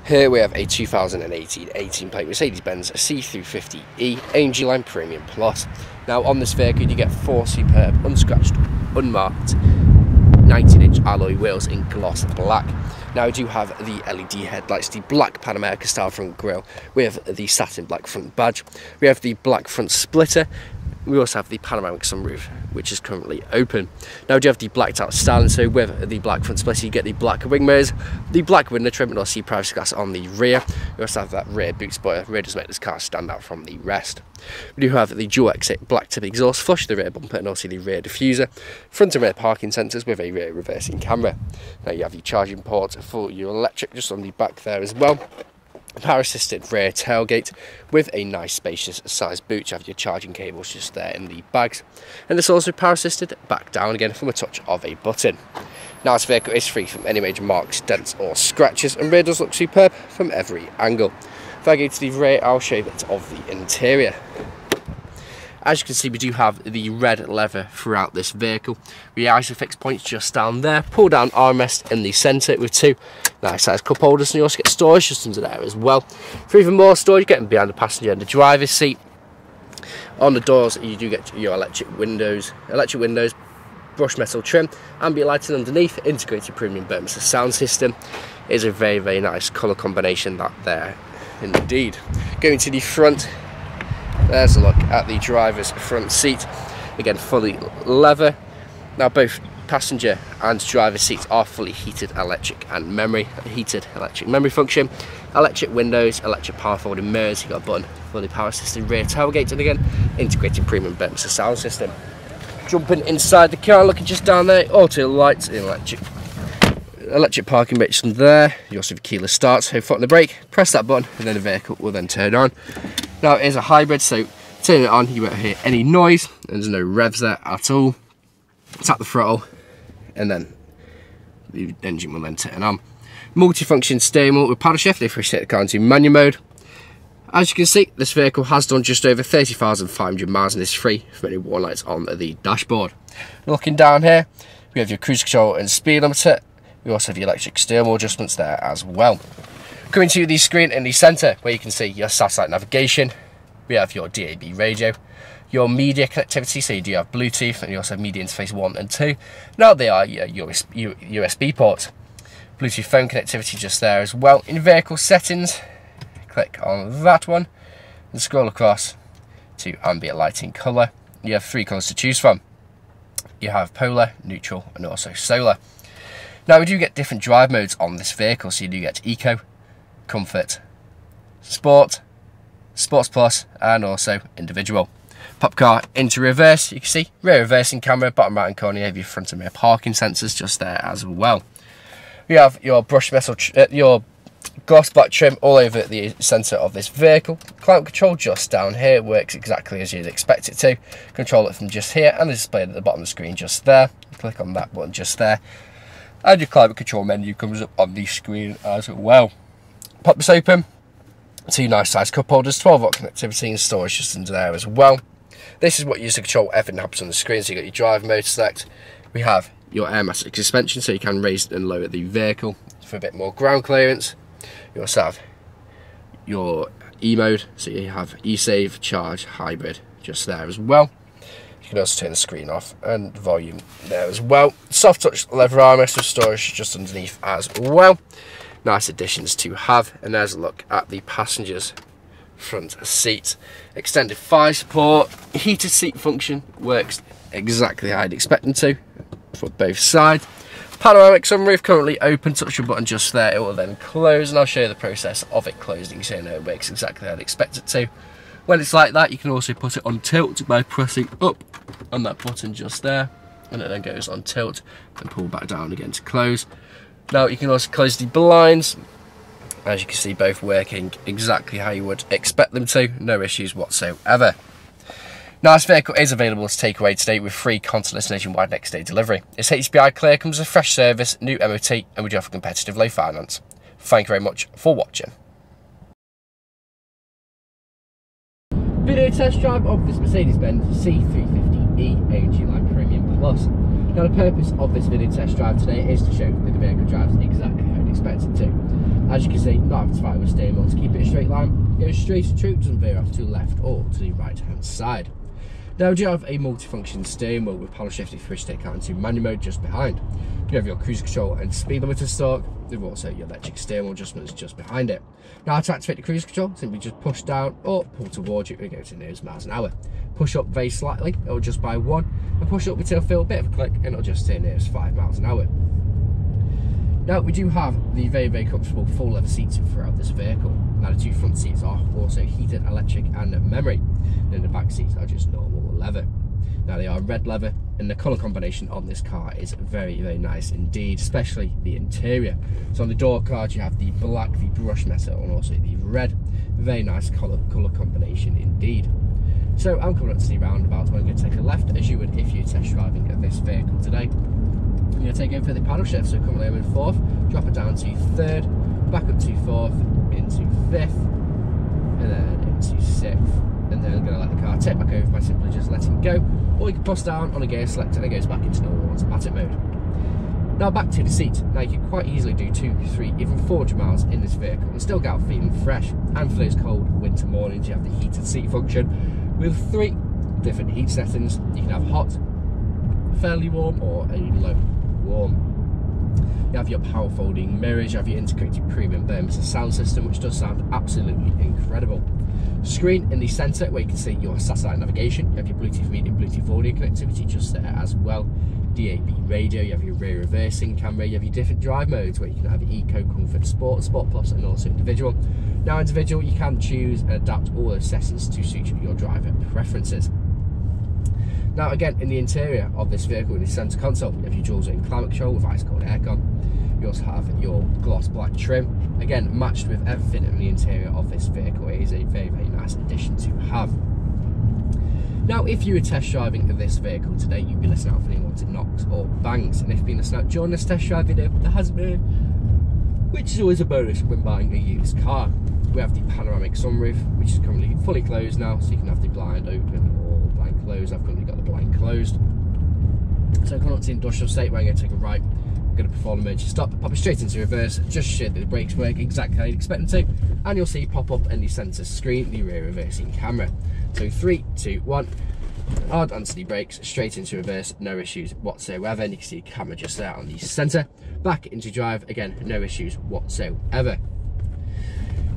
Here we have a 2018 18-plate Mercedes-Benz C350E AMG Line Premium Plus. Now on this vehicle you get 4 superb, unscratched, unmarked 19-inch alloy wheels in gloss black. Now we do have the LED headlights, the black Panoramic style front grille with the satin black front badge. We have the black front splitter. We also have the panoramic sunroof, which is currently open. Now we do have the blacked out styling, so with the black front splitter you get the black wing mirrors, the black window trim and also the privacy glass on the rear. We also have that rear boot spoiler. Rear does make this car stand out from the rest. We do have the dual exit black tip exhaust, flush the rear bumper and also the rear diffuser, front and rear parking sensors with a rear reversing camera. Now you have your charging port for your electric just on the back there as well. Power assisted rear tailgate with a nice spacious size boot. You have your charging cables just there in the bags, and it's also power assisted back down again from a touch of a button. Now this vehicle is free from any major marks, dents or scratches, and rear does look superb from every angle. If I go to the rear, I'll show you a bit of the interior. As you can see, we do have the red leather throughout this vehicle. We isofix points just down there, pull down armrest in the centre with 2 nice size cup holders, and you also get storage just under there as well. For even more storage, getting behind the passenger and the driver's seat. On the doors, you do get your electric windows, brushed metal trim, ambient lighting underneath, integrated premium Burmester sound system. It is a very, very nice colour combination that there, indeed. Going to the front. There's a look at the driver's front seat, again fully leather. Now both passenger and driver's seats are fully heated electric and memory, heated electric memory function, electric windows, electric power folding mirrors. You've got a button for the power assisted rear tailgate, and again integrated premium Burmester sound system. Jumping inside the car, looking just down there, auto lights, electric parking brakes from there. You also have keyless start, so foot on the brake, press that button and then the vehicle will then turn on. Now it is a hybrid, so turn it on, you won't hear any noise, and there's no revs there at all. Tap the throttle and then the engine will then turn on. Multifunction steering wheel with paddle shift if we set the car into manual mode. As you can see, this vehicle has done just over 30,500 miles and is free from any warning lights on the dashboard. Looking down here, we have your cruise control and speed limiter. We also have your electric steering wheel adjustments there as well. Coming to the screen in the centre, where you can see your satellite navigation, we have your DAB radio, your media connectivity, so you do have Bluetooth, and you also have media interface 1 and 2. Now they are your USB ports. Bluetooth phone connectivity just there as well. In vehicle settings, click on that one and scroll across to ambient lighting colour. You have 3 colours to choose from. You have polar, neutral and also solar. Now we do get different drive modes on this vehicle, so you do get Eco, Comfort, Sport, Sports Plus and also Individual. Pop car into reverse, you can see rear reversing camera, bottom right hand corner, you have your front and rear parking sensors just there as well. We have your brushed metal, your gloss black trim all over the centre of this vehicle. Climate control just down here, works exactly as you'd expect it to. Control it from just here and displayed at the bottom of the screen just there. Click on that button just there, and your climate control menu comes up on the screen as well. Pop this open, 2 nice size cup holders, 12-volt connectivity and storage just under there as well. This is what you use to control everything that happens on the screen. So you got your drive mode select. We have your airmatic suspension, so you can raise and lower the vehicle for a bit more ground clearance. You also have your E mode, so you have e-save, charge, hybrid just there as well. You can also turn the screen off and volume there as well. Soft touch leather armrest with storage just underneath as well. Nice additions to have. And there's a look at the passengers front seat. Extended thigh support, heated seat function, works exactly how I'd expect them to for both sides. Panoramic sunroof currently open, touch your button just there, it will then close, and I'll show you the process of it closing so you know it works exactly how I'd expect it to. When it's like that, you can also put it on tilt by pressing up on that button just there, and it then goes on tilt and pull back down again to close. Now you can also close the blinds. As you can see, both working exactly how you would expect them to, no issues whatsoever. Now this vehicle is available to take away today with free contactless nationwide next day delivery. It's HPI clear, comes with a fresh service, new MOT, and we do offer competitive low finance. Thank you very much for watching. Video test drive of this Mercedes-Benz C350E AMG Line Premium Plus. Now the purpose of this video test drive today is to show that the vehicle drives exactly how you'd expect it to. As you can see, not having to fight with steering wheel to keep it a straight line, it goes straight and true, doesn't veer off to the left or to the right hand side. Now we do have a multifunction steering wheel with paddle shift if you wish to take out into manual mode just behind. You have your cruise control and speed limiter stalk, with also your electric steering wheel adjustments just behind it. Now to activate the cruise control, simply just push down or pull towards you and go to the nearest miles an hour. Push up very slightly, it'll adjust by 1, and push up until feel a bit of a click and it'll adjust to the nearest 5 miles an hour. Now we do have the very comfortable full leather seats throughout this vehicle. Now the 2 front seats are also heated, electric and memory. Then the back seats are just normal leather. Now they are red leather, and the colour combination on this car is very nice indeed, especially the interior. So on the door card you have the black, the brush metal, and also the red. Very nice colour combination indeed. So I'm coming up to the roundabout. I'm going to take a left as you would if you're test driving this vehicle today. I'm going to take over the paddle shift, so come over in 4th, drop it down to 3rd, back up to 4th, into 5th, and then into 6th. And then I'm going to let the car tip back over by simply just letting go, or you can press down on a gear select and it goes back into normal automatic mode. Now back to the seat. Now you can quite easily do 2, 3, even 400 miles in this vehicle and still get out feeling fresh. And for those cold winter mornings, you have the heated seat function with 3 different heat settings. You can have hot, fairly warm, or a low warm. You have your power folding mirrors, you have your integrated premium Burmester sound system, which does sound absolutely incredible. Screen in the centre where you can see your satellite navigation. You have your Bluetooth media, Bluetooth audio connectivity just there as well. DAB radio, you have your rear reversing camera, you have your different drive modes where you can have Eco, Comfort, Sport, Sport Plus and also Individual. Now individual, you can choose and adapt all those settings to suit your driver preferences. Now again, in the interior of this vehicle, in the centre console, you have your dual zone climate control with ice cold aircon. You also have your gloss black trim, again matched with everything in the interior of this vehicle. It is a very nice addition to have. Now if you were test driving this vehicle today, you'd be listening out for any wanted knocks or bangs, and if you've been listening out during this test drive video, there hasn't been, which is always a bonus when buying a used car. We have the panoramic sunroof, which is currently fully closed now, so you can have the blind open or blind closed. I've currently got the blind closed. So coming up to the industrial state where I'm going to take a right, I'm going to perform an emergency stop, pop it straight into reverse, just show that the brakes work exactly how you'd expect them to, and you'll see pop up in the centre screen the rear reversing camera. So 3, 2, 1, hard onto the brakes, straight into reverse, no issues whatsoever, and you can see the camera just there on the centre. Back into drive, again, no issues whatsoever.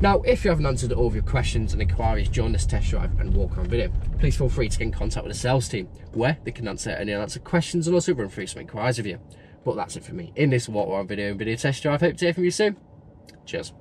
Now, if you haven't answered all of your questions and inquiries during this test drive and walk around video, please feel free to get in contact with the sales team, where they can answer any unanswered questions and also run through some inquiries with you. But that's it for me in this walk around video and video test drive. Hope to hear from you soon. Cheers.